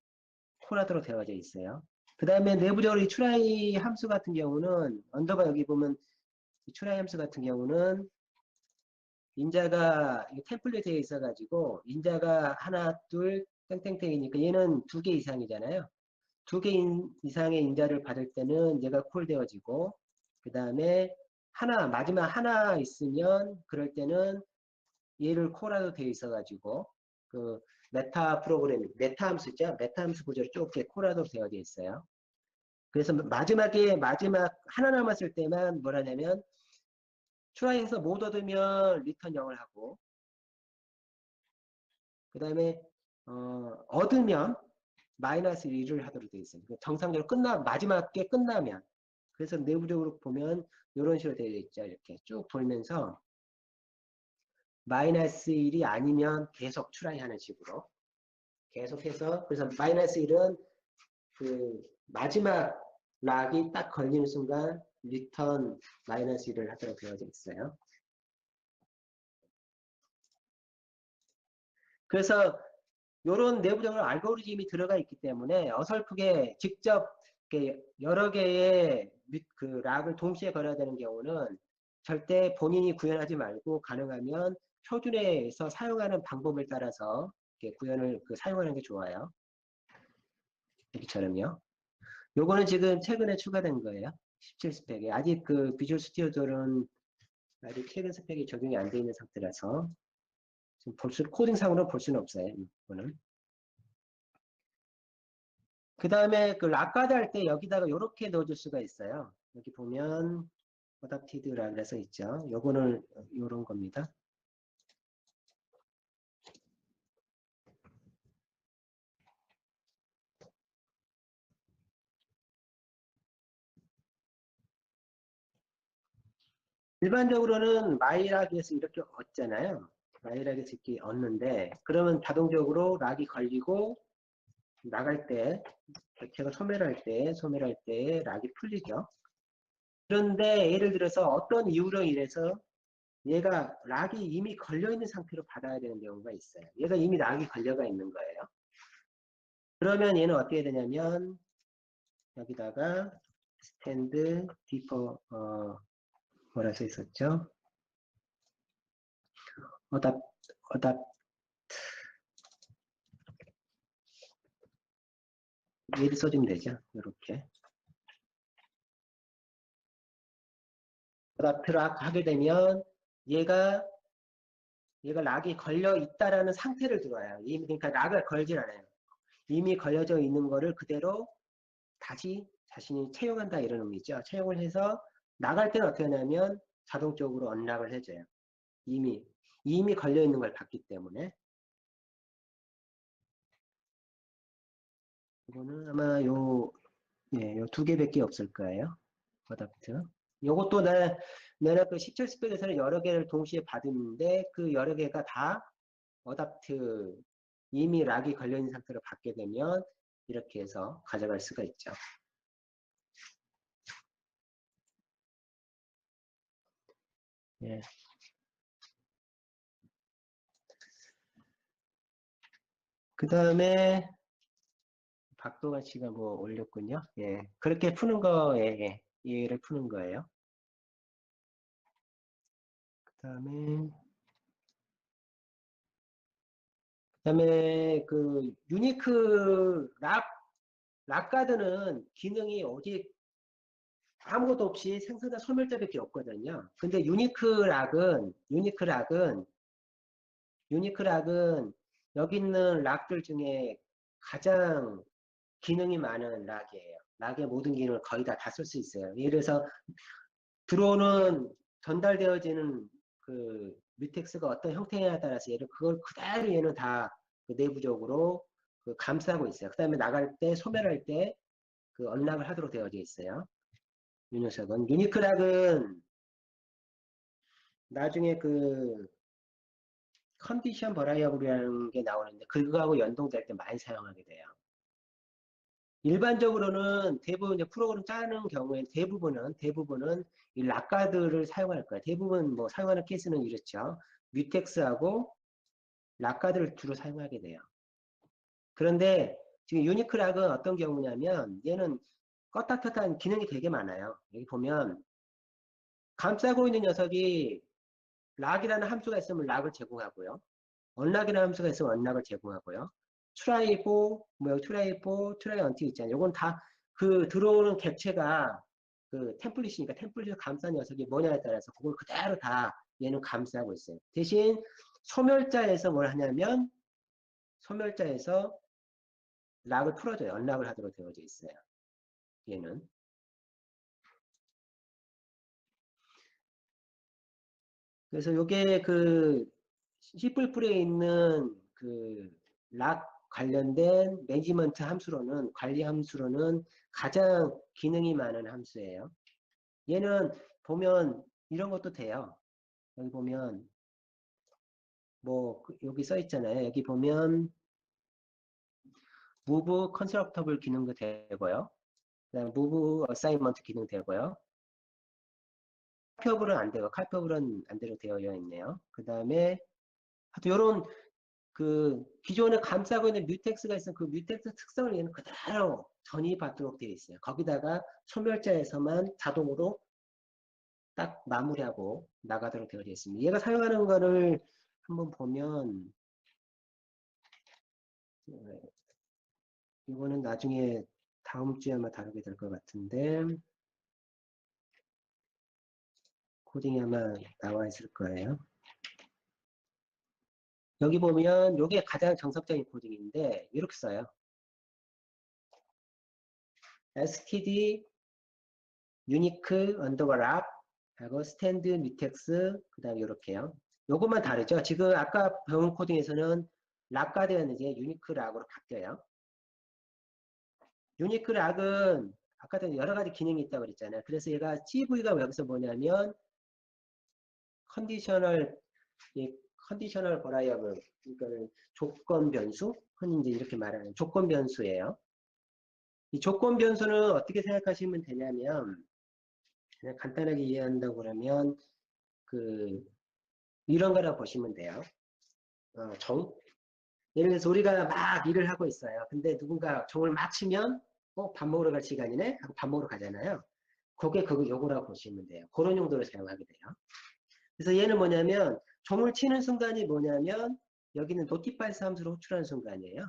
콜하드로 되어져 있어요. 그 다음에 내부적으로 이 트라이 함수 같은 경우는 언더바 여기 보면 이 트라이 함수 같은 경우는 인자가 템플릿에 있어가지고 인자가 하나 둘 땡땡땡이니까 얘는 2개 이상이잖아요. 2개 이상의 인자를 받을 때는 얘가 콜되어지고 그 다음에 마지막 하나 있으면 그럴 때는 얘를 콜하도 되어 있어가지고 그 메타 함수 있죠? 메타 함수 구조로 쭉 콜하도 되어져 있어요. 그래서 마지막 하나 남았을 때만 뭐라냐면 트라이해서 못 얻으면 리턴 0을 하고 그 다음에 얻으면 마이너스 1을 하도록 되어 있어요. 정상적으로 마지막 게 끝나면 그래서 내부적으로 보면 이런 식으로 되어 있죠. 이렇게 쭉 돌면서 마이너스 1이 아니면 계속 트라이 하는 식으로 계속해서 그래서 마이너스 1은 그 마지막 락이 딱 걸리는 순간 리턴 마이너스 1을 하도록 되어져 있어요. 그래서 이런 내부적으로 알고리즘이 들어가 있기 때문에 어설프게 직접 여러 개의 그 락을 동시에 걸어야 되는 경우는 절대 본인이 구현하지 말고 가능하면 표준에서 사용하는 방법을 따라서 구현을 사용하는 게 좋아요. 여기처럼요. 요거는 지금 최근에 추가된 거예요. 17 스펙에. 아직 그 비주얼 스튜디오는 아직 최근 스펙이 적용이 안 돼 있는 상태라서 지금 코딩상으로 볼 수는 없어요. 이거는. 그 다음에 그 락가드 할 때 여기다가 이렇게 넣어줄 수가 있어요. 여기 보면 어답티드라고 해서 있죠. 요거는 요런 겁니다. 일반적으로는 마이락에서 이렇게 얻잖아요. 마이락에서 이렇게 얻는데 그러면 자동적으로 락이 걸리고 나갈 때 객체가 소멸할 때 락이 풀리죠. 그런데 예를 들어서 어떤 이유로 인해서 얘가 락이 이미 걸려있는 상태로 받아야 되는 경우가 있어요. 얘가 이미 락이 걸려가 있는 거예요. 그러면 얘는 어떻게 되냐면 여기다가 스탠드 디퍼 뭐라 써 있었죠? 어답 얘를 써주면 되죠. 이렇게 어답트락 하게 되면 얘가 락이 걸려 있다라는 상태를 들어와요. 그러니까 락을 걸질 않아요. 이미 걸려져 있는 거를 그대로 다시 자신이 채용한다 이런 의미죠. 채용을 해서 나갈 때는 어떻게 하냐면 자동적으로 언락을 해줘요. 이미 걸려 있는 걸 봤기 때문에. 이거는 아마 요 2개밖에 없을 거예요. 어답트. 요것도 내가 그 17 스펙에서는 여러 개를 동시에 받았는데 그 여러 개가 다 어답트 이미 락이 걸려있는 상태로 받게 되면 이렇게 해서 가져갈 수가 있죠. 예. 그 다음에 박동아 씨가 뭐 올렸군요. 예. 그렇게 푸는 거에 얘를 푸는 거예요. 그다음에 그 유니크 락가드는 기능이 오직 아무것도 없이 생성된 소멸자밖에 없거든요. 근데 유니크 락은 여기 있는 락들 중에 가장 기능이 많은 락이에요. 락의 모든 기능을 거의 다 쓸 수 있어요. 예를 들어서 들어오는 전달되어지는 그 뮤텍스가 어떤 형태냐에 따라서 그걸 그대로 얘는 다그 내부적으로 그 감싸고 있어요. 그 다음에 나갈 때 소멸할 때 그 언락을 하도록 되어져 있어요. 이 녀석은 유니크락은 나중에 그 컨디션 버라이어블이라는 게 나오는데 그거하고 연동될 때 많이 사용하게 돼요. 일반적으로는 대부분 이제 프로그램 짜는 경우에 대부분은 이 락가드를 사용할 거예요. 대부분 뭐 사용하는 케이스는 이렇죠. 뮤텍스하고 락가드를 주로 사용하게 돼요. 그런데 지금 유니크 락은 어떤 경우냐면 얘는 껐다 켰다 하는 기능이 되게 많아요. 여기 보면 감싸고 있는 녀석이 락이라는 함수가 있으면 락을 제공하고요. 언락이라는 함수가 있으면 언락을 제공하고요. try for, 뭐 try for, try until 있잖아요. 요건 다 그 들어오는 객체가 그 템플릿이니까 템플릿을 감싼 녀석이 뭐냐에 따라서 그걸 그대로 다 얘는 감싸고 있어요. 대신 소멸자에서 뭘 하냐면 소멸자에서 락을 풀어줘요. 언락을 하도록 되어져 있어요. 얘는. 그래서 요게 그 C++에 있는 그 락 관련된 매니지먼트 함수로는 관리 함수로는 가장 기능이 많은 함수예요. 얘는 보면 이런 것도 돼요. 여기 보면 뭐 여기 써 있잖아요. 여기 보면 move constructable 기능도 되고요. 그다음 move assignment 기능 되고요. 칼표블은 안 되고 칼표블은 안 되로 되어 있네요. 그 다음에 하여튼 요런 그 기존에 감싸고 있는 뮤텍스가 있으면 그 뮤텍스 특성을 얘는 그대로 전이받도록 되어 있어요. 거기다가 소멸자에서만 자동으로 딱 마무리하고 나가도록 되어 있습니다. 얘가 사용하는 거를 한번 보면 이거는 나중에 다음 주에 아마 다루게 될 것 같은데 코딩이 아마 나와 있을 거예요. 여기 보면 이게 가장 정석적인 코딩인데 이렇게 써요. std unique underbar 락 하고 스탠드 뮤텍스 그 다음에 이렇게요. 요것만 다르죠. 지금 아까 배운 코딩에서는 락가 되었는지 유니크 락으로 바뀌어요. 유니크 락은 아까 전에 여러 가지 기능이 있다고 그랬잖아요. 그래서 얘가 CV가 여기서 뭐냐면 컨디셔널 컨디셔널 버라이어블 그러니까 조건 변수 흔히 이제 이렇게 말하는 조건 변수예요. 이 조건 변수는 어떻게 생각하시면 되냐면 그냥 간단하게 이해한다고 그러면 그 이런 거라고 보시면 돼요. 예를 들어서 우리가 막 일을 하고 있어요. 근데 누군가 종을 막 치면 밥 먹으러 갈 시간이네? 하고 밥 먹으러 가잖아요. 그게 요거라고 보시면 돼요. 그런 용도로 사용하게 돼요. 그래서 얘는 뭐냐면 종을 치는 순간이 뭐냐면 여기는 notifies 함수로 호출하는 순간이에요.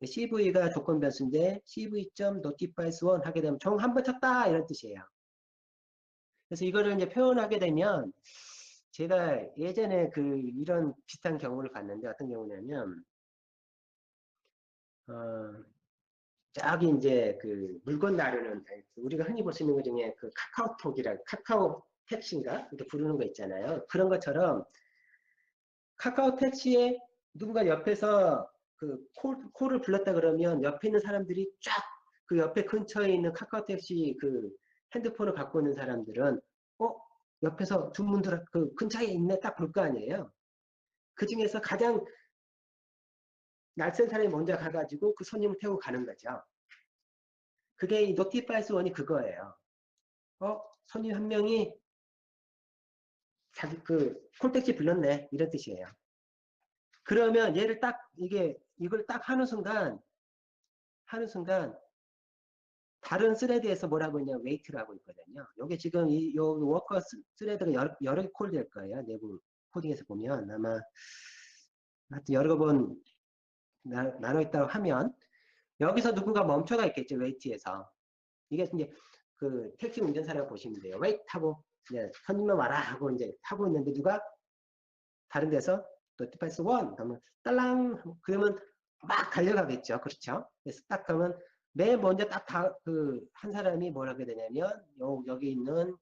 CV가 조건 변수인데 cv.notifies1 하게 되면 종 한 번 쳤다 이런 뜻이에요. 그래서 이거를 이제 표현하게 되면 제가 예전에 이런 비슷한 경우를 봤는데 어떤 경우냐면 저기 이제 그 물건 나르는 우리가 흔히 볼 수 있는 것 중에 그 카카오톡이라 카카오 택시인가 이렇게 부르는 거 있잖아요. 그런 것처럼 카카오 택시에 누군가 옆에서 그 콜을 불렀다 그러면 옆에 있는 사람들이 쫙 그 옆에 근처에 있는 카카오 택시 그 핸드폰을 갖고 있는 사람들은 옆에서 주문들 그 근처에 있네 딱 볼 거 아니에요. 그 중에서 가장 날쌘 사람이 먼저 가가지고 그 손님을 태우고 가는 거죠. 그게 이 notifies 원이 그거예요. 손님 한 명이 자기 그 콜택시 불렀네 이런 뜻이에요. 그러면 얘를 딱 이걸 딱 하는 순간 다른 스레드에서 뭐라고 있냐 웨이트를 하고 있거든요. 요게 지금 요 워커 스레드가 여러 개 콜 될 거예요. 내부 코딩에서 보면 아마 하여튼 여러 번 나눠 있다고 하면 여기서 누군가 멈춰가 있겠죠. 웨이트에서. 이게 이제 그 택시 운전사라고 보시면 돼요. 웨이트 하고 이제 손님만 와라 하고 이제 타고 있는데 누가 다른 데서 노티파이스 1 하면 딸랑 그러면 막 달려가겠죠. 그렇죠? 그래서 딱 가면 맨 먼저 딱 한 사람이 뭘 하게 되냐면 여기 있는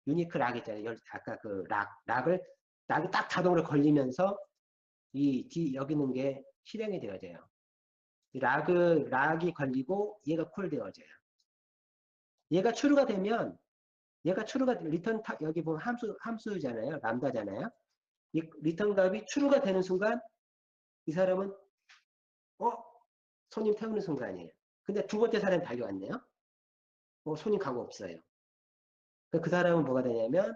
유니크 락 있잖아요. 아까 그 락이 딱 자동으로 걸리면서 여기 있는 게 실행이 되어져요. 락이 걸리고 얘가 콜되어져요. 얘가 추루가 되면 리턴 여기 보면 함수잖아요. 람다잖아요. 이 리턴 값이 추루가 되는 순간 이 사람은 손님 태우는 순간이에요. 근데 두 번째 사람이 달려왔네요. 손님 가고 없어요. 그 사람은 뭐가 되냐면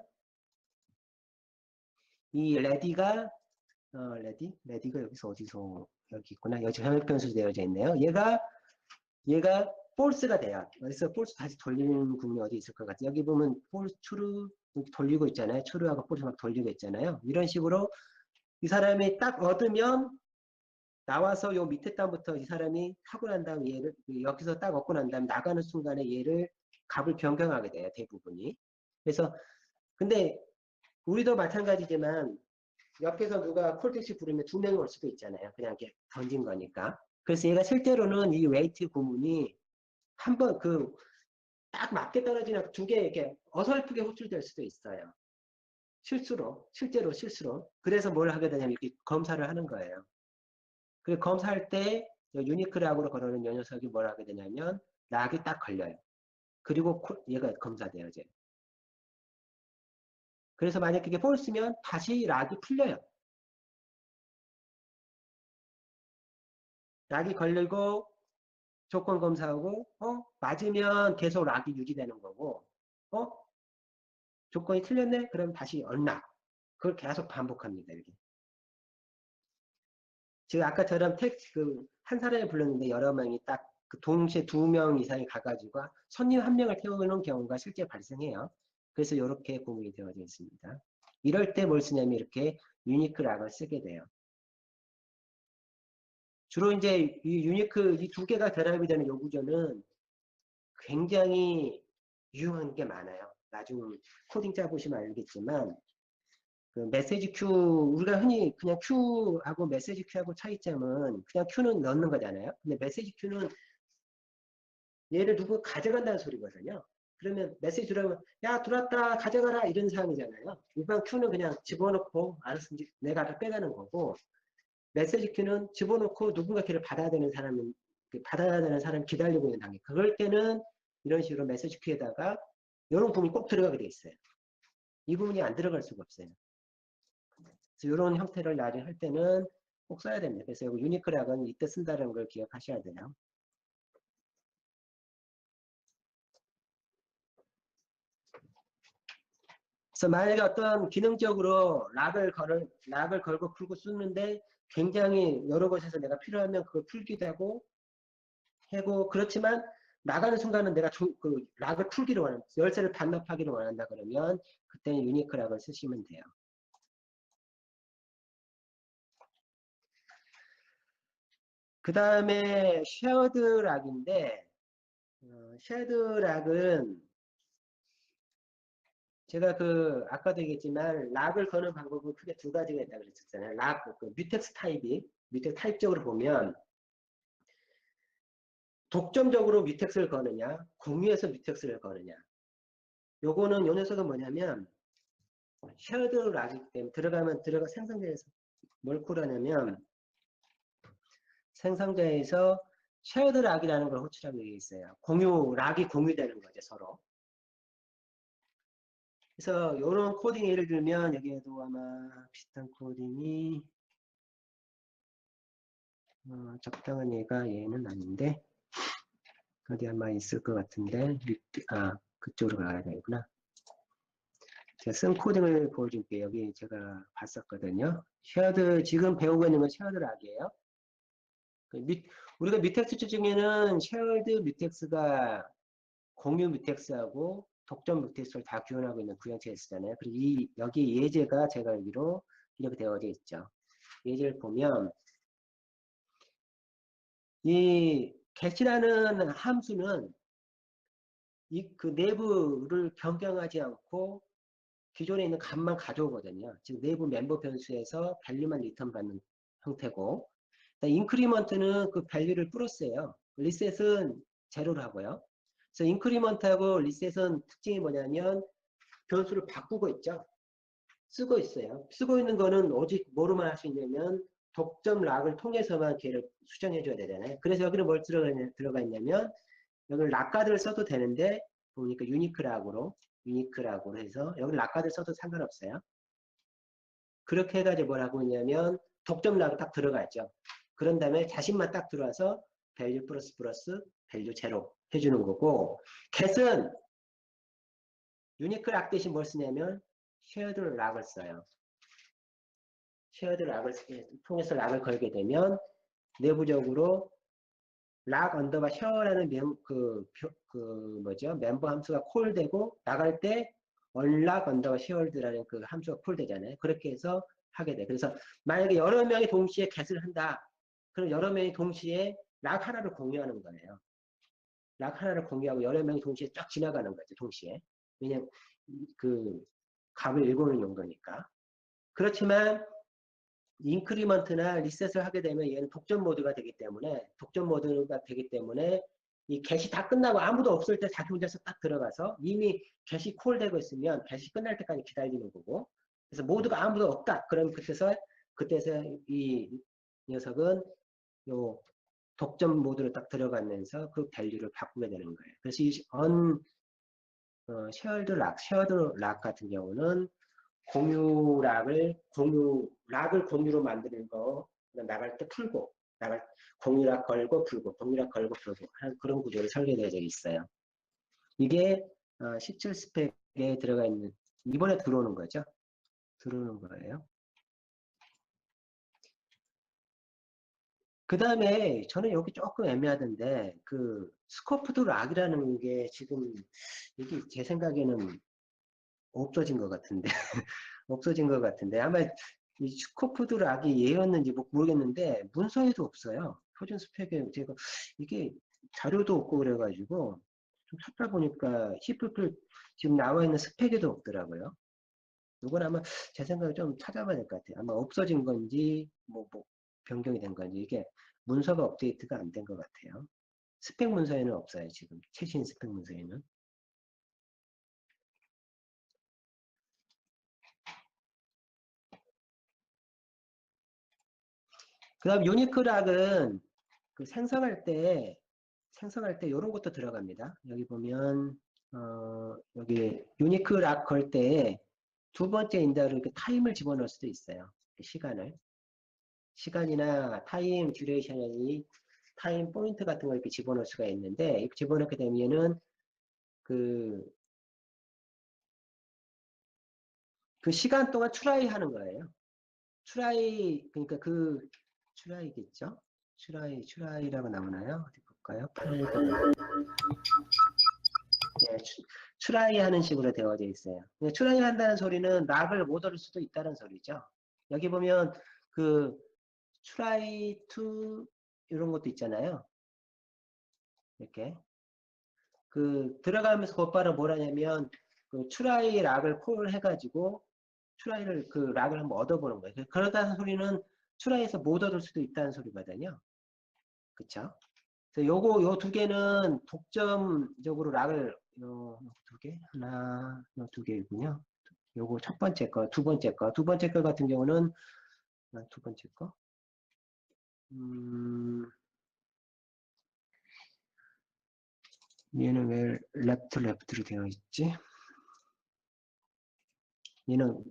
이 레디가 레디가 여기서 어디서 여기 있구나. 여기 현역 변수 되어져 있네요. 얘가 폴스가 돼요. 그래서 폴스 다시 돌리는 구문이 어디 있을 것 같아요. 여기 보면 폴스 트루 돌리고 있잖아요. 트루하고 폴스 막 돌리고 있잖아요. 이런 식으로 이 사람이 딱 얻으면 나와서 요 밑에 단부터 이 사람이 하고 난 다음 얘를 여기서 딱 얻고 난 다음 나가는 순간에 얘를 값을 변경하게 돼요. 대부분이. 그래서 근데 우리도 마찬가지지만 옆에서 누가 콜택시 부르면 두 명이 올 수도 있잖아요. 그냥 이렇게 던진 거니까. 그래서 얘가 실제로는 이 웨이트 구문이 한번 딱 맞게 떨어지는 두 개 이렇게 어설프게 호출될 수도 있어요. 실제로. 그래서 뭘 하게 되냐면 이렇게 검사를 하는 거예요. 그 검사할 때 유니크락으로 걸어놓은 요 녀석이 뭘 하게 되냐면 락이 딱 걸려요. 그리고 얘가 검사돼요. 그래서 만약 그게 폴스면 다시 락이 풀려요. 락이 걸리고 조건 검사하고 맞으면 계속 락이 유지되는 거고 조건이 틀렸네? 그럼 다시 언락. 그걸 계속 반복합니다. 이렇게. 지금 아까처럼 한 사람이 불렀는데 여러 명이 딱 동시에 2명 이상이 가가지고 손님 1명을 태우는 경우가 실제 발생해요. 그래서 이렇게 구문이 되어져 있습니다. 이럴 때 뭘 쓰냐면 이렇게 유니크 락을 쓰게 돼요. 주로 이제 이 유니크 이 두 개가 결합이 되는 요 구조는 굉장히 유용한 게 많아요. 나중에 코딩 짜보시면 알겠지만 그 메시지 큐 우리가 흔히 그냥 큐하고 메시지 큐하고 차이점은 그냥 큐는 넣는 거잖아요. 근데 메시지 큐는 얘를 누구 가져간다는 소리거든요. 그러면 메시지 들어오면 야 들어왔다 가져가라 이런 상황이잖아요. 일반 큐는 그냥 집어넣고 알아서 내가 알아 빼가는 거고 메시지 큐는 집어넣고 누군가 걔를 받아야 되는 사람 기다리고 있는 단계. 그럴 때는 이런 식으로 메시지 큐에다가 이런 부분이 꼭 들어가게 돼 있어요. 이 부분이 안 들어갈 수가 없어요. 그래서 이런 형태를 나중에 할 때는 꼭 써야 됩니다. 그래서 유니크락은 이때 쓴다는 걸 기억하셔야 돼요. 그래서 만약에 어떤 기능적으로 락을 걸고 풀고 쓰는데 굉장히 여러 곳에서 내가 필요하면 그걸 풀기도 하고 그렇지만 나가는 순간은 내가 락을 풀기를 원한다. 열쇠를 반납하기를 원한다 그러면 그때는 유니크 락을 쓰시면 돼요. 그 다음에 쉐어드 락인데 쉐어드 락은 제가 아까도 얘기했지만 락을 거는 방법은 크게 두 가지가 있다고 그랬었잖아요. 뮤텍스 타입적으로 보면 독점적으로 뮤텍스를 거느냐 공유해서 뮤텍스를 거느냐 요거는 요 녀석은 뭐냐면 쉐어드 락이기 때문에 들어가 생성자에서 뭘 쿨하냐면 생성자에서 쉐어드 락이라는 걸 호출하고 있어요. 락이 공유되는 거죠 서로. 그래서 이런 코딩 예를 들면 여기에도 아마 비슷한 코딩이 적당한 얘는 아닌데 어디 아마 있을 것 같은데 그쪽으로 가야 되구나. 제가 쓴 코딩을 보여줄게요. 여기 제가 봤었거든요. 지금 배우고 있는 건 쉐어드 락이에요. 우리가 뮤텍스 중에는 쉐어드 뮤텍스가 공유 뮤텍스하고 독점 뮤텍스를 다 구현하고 있는 구형체를 쓰잖아요. 그리고 여기 예제가 제가 여기로 이렇게 되어져 있죠. 예제를 보면 이 get이라는 함수는 그 내부를 변경하지 않고 기존에 있는 값만 가져오거든요. 즉 내부 멤버 변수에서 밸류만 리턴 받는 형태고 인크리먼트는 그 밸류를 플러스예요. 리셋은 제로를 하고요. 그래서 인크리먼트하고 리셋은 특징이 뭐냐면 변수를 바꾸고 있죠. 쓰고 있어요. 쓰고 있는 거는 오직 뭐로만 할 수 있냐면 독점 락을 통해서만 걔를 수정해 줘야 되잖아요. 그래서 여기는 뭘 들어가 있냐면 여기를 락가드를 써도 되는데 보니까 유니크 락으로 해서 여기 락가드 써도 상관없어요. 그렇게 해가지고 뭘 하고 있냐면 독점 락이 딱 들어가 있죠. 그런 다음에 자신만 딱 들어와서 밸류 플러스 밸류 제로 해주는 거고, get은 유니크 락 대신 뭘 쓰냐면 shared 락을 써요. shared 락을 통해서 락을 걸게 되면 내부적으로 락 언더바 셔라는 멤버 함수가 콜되고 나갈 때 unlock 언더바 shared라는 그 함수가 콜되잖아요. 그렇게 해서 하게 돼. 그래서 만약에 여러 명이 동시에 get을 한다. 그럼 여러 명이 동시에 락 하나를 공유하는 거예요. 락 하나를 공유하고 여러 명이 동시에 쫙 지나가는 거죠. 동시에. 왜냐면 그 값을 읽어오는 용도니까. 그렇지만 인크리먼트나 리셋을 하게 되면 얘는 독점 모드가 되기 때문에 이 get이 다 끝나고 아무도 없을 때 자기 혼자서 딱 들어가서 이미 get이 콜되고 있으면 get이 끝날 때까지 기다리는 거고, 그래서 모두가 아무도 없다. 그럼 그때서 이 녀석은 요 독점 모드로 딱 들어가면서 그 밸류를 바꾸게 되는 거예요. 그래서 이 shared 락 같은 경우는 락을 공유로 만드는 거, 나갈 때 풀고, 공유락 걸고 풀고, 공유락 걸고 풀고 하는 그런 구조를 설계되어 있어요. 이게 17 스펙에 들어가 있는, 이번에 들어오는 거죠. 들어오는 거예요. 그 다음에 저는 여기 조금 애매하던데, 그 스코프드 락이라는 게 지금 이게 제 생각에는 없어진 것 같은데 없어진 것 같은데 아마 이 스코프드 락이 얘였는지 모르겠는데 문서에도 없어요. 표준 스펙에 제가 이게 자료도 없고 그래가지고 좀 찾다 보니까 C++ 지금 나와 있는 스펙에도 없더라고요. 이건 아마 제 생각에 좀 찾아봐야 될 것 같아요. 아마 없어진 건지 뭐 변경이 된 건지 이게 문서가 업데이트가 안 된 것 같아요. 스펙 문서에는 없어요. 지금 최신 스펙 문서에는. 그 다음 유니크 락은 그 생성할 때 이런 것도 들어갑니다. 여기 보면 여기 유니크 락 걸 때 두 번째 인자로 이렇게 타임을 집어넣을 수도 있어요. 시간이나 타임 듀레이션이 타임 포인트 같은 걸 이렇게 집어넣을 수가 있는데 이렇게 집어넣게 되면은 그 시간 동안 트라이 하는 거예요. 트라이 그러니까 트라이겠죠? 트라이라고 나오나요? 어디 볼까요? 8번. 네, 트라이 하는 식으로 되어져 있어요. 트라이 한다는 소리는 락을 못 얻을 수도 있다는 소리죠. 여기 보면 그 try to 이런 것도 있잖아요. 이렇게 들어가면서 곧바로 뭘 하냐면 그 try 락을 콜 해가지고 try를 락을 한번 얻어보는 거예요. 그러다는 소리는 try에서 못 얻을 수도 있다는 소리거든요. 그쵸? 그래서 요 두 개는 독점적으로 락을 두 개? 하나, 두 개이군요. 요거 첫 번째 거, 두 번째 거 같은 경우는 두 번째 거. 얘는 왜 레프트로 되어 있지? 얘는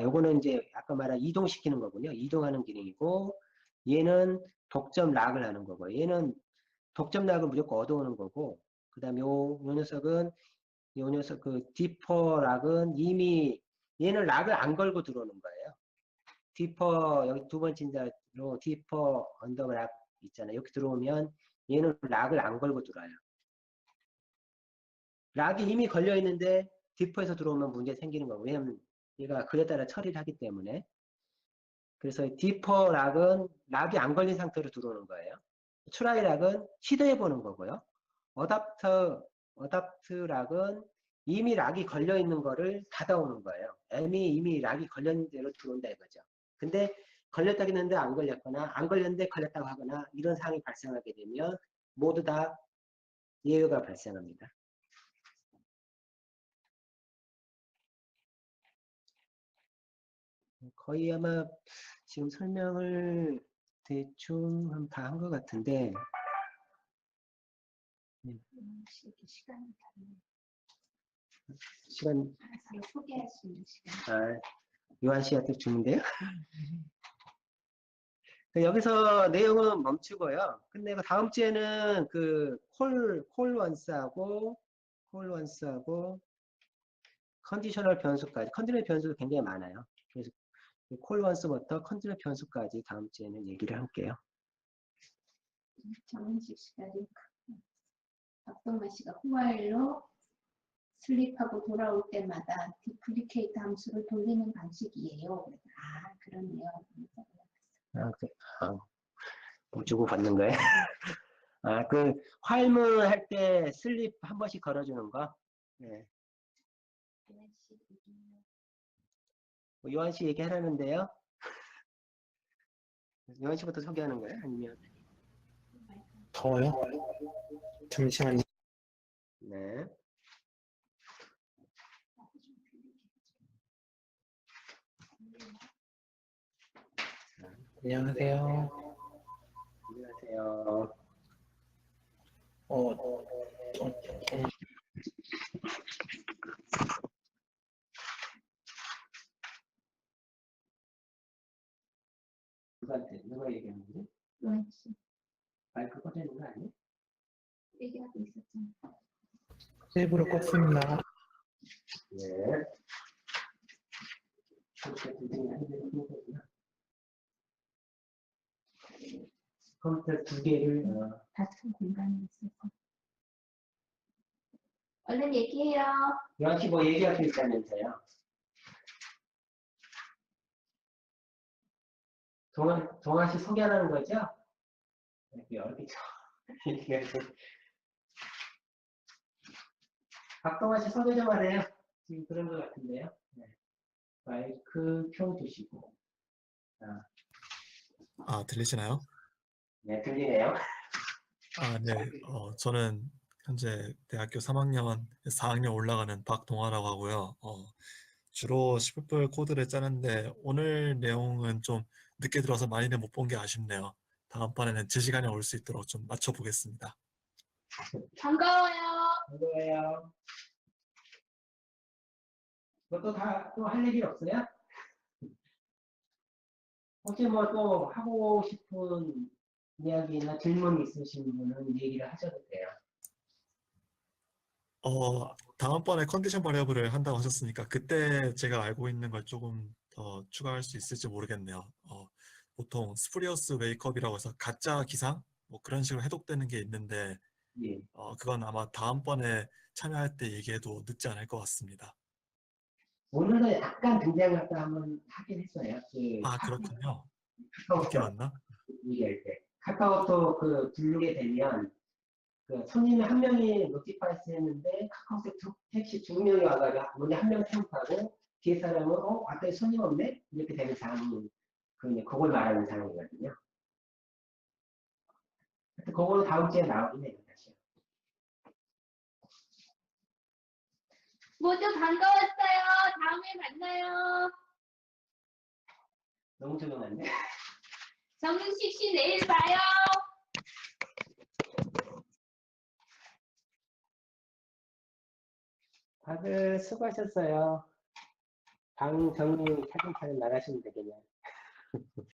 요거는 이제 아까 말한 이동시키는 거군요. 이동하는 기능이고 얘는 독점 락을 하는 거고 얘는 독점 락을 무조건 얻어오는 거고 그 다음에 요 녀석 디퍼 락은 이미 얘는 락을 안 걸고 들어오는 거예요. 디퍼 여기 두 번째 인자로 디퍼 언더바 락 있잖아요. 여기 들어오면 얘는 락을 안 걸고 들어와요. 락이 이미 걸려 있는데 디퍼에서 들어오면 문제 생기는 거고 왜냐면 얘가 그에 따라 처리를 하기 때문에 그래서 디퍼 락은 락이 안 걸린 상태로 들어오는 거예요. 트라이 락은 시도해 보는 거고요. 어답트 락은 이미 락이 걸려 있는 거를 닫아오는 거예요. 이미 락이 걸렸는 대로 들어온다 이거죠. 근데 걸렸다긴 했는데 안 걸렸거나 안 걸렸는데 걸렸다고 하거나 이런 상황이 발생하게 되면 모두 다 예외가 발생합니다. 거의 아마 지금 설명을 대충 다 한 것 같은데 시간 소개할 수 있는 시간. 요한 씨한테 주는데요. 여기서 내용은 멈추고요. 근데 그 다음 주에는 그 콜 원스하고 컨디셔널 변수까지. 컨디셔널 변수도 굉장히 많아요. 그래서 콜원스부터 컨디셔널 변수까지 다음 주에는 얘기를 할게요. 정은식 씨까지 박동만 씨가 후와일로 슬립하고 돌아올 때마다 디플리케이트 함수를 돌리는 방식이에요. 아, 그러네요. 뭐 주고 받는 거예요? 그 화일문 할 때 슬립 한 번씩 걸어주는 거. 네. 요한 씨 얘기하라는데요. 요한 씨부터 소개하는 거예요? 아니면? 더워요? 잠시만요. 네. 안녕하세요. 안녕하세요. 누가 얘기하는 거지? 요한 씨 마이크 꺼지는 거 아니에요? 얘기하고 있었잖아요. 일부러 껐습니다. 네. 컴퓨터 두 개를 같은 공간에 있어서. 얼른 얘기해요. 요한 씨 뭐 얘기할 수 있다면서요? 동환 씨 소개하는 거죠? 어렵겠죠. 박동환 씨 소개 좀 하세요. 지금 그런 것 같은데요. 네. 마이크 켜주시고. 들리시나요? 네, 들리네요. 네. 저는 현재 대학교 3학년, 4학년 올라가는 박동아라고 하고요. 주로 C++ 코드를 짜는데 오늘 내용은 좀 늦게 들어서 많이는 못 본 게 아쉽네요. 다음번에는 제 시간에 올 수 있도록 좀 맞춰보겠습니다. 반가워요. 반가워요. 그것도 다 또 할 얘기 없어요? 혹시 뭐 또 하고 싶은 이야기나 질문 있으신 분은 얘기를 하셔도 돼요. 다음번에 컨디션 버리어블을 한다고 하셨으니까 그때 제가 알고 있는 걸 조금 더 추가할 수 있을지 모르겠네요. 보통 스프리어스 웨이크업이라고 해서 가짜 기상? 뭐 그런 식으로 해독되는 게 있는데 예. 그건 아마 다음번에 참여할 때 얘기해도 늦지 않을 것 같습니다. 오늘은 약간 등장할까 한번 하긴 했어요. 그렇군요. 카카오톡 늦게 왔나? 얘기할 때. 카카오톡 부르게 되면 손님이 한 명이 노티파이스 했는데 카카오톡 택시 두 명이 와가지고 문에 한 명 태우고 뒤에 사람은 앞에 손님 없네? 이렇게 되는 상황이 그걸 말하는 상황이거든요. 그거는 다음 주에 나오긴 해요. 다시. 모두 반가웠어요. 다음에 만나요. 너무 조용한데? 정은식 씨 내일 봐요. 다들 수고하셨어요. 방 정리 차근차근 나가시면 되겠네요.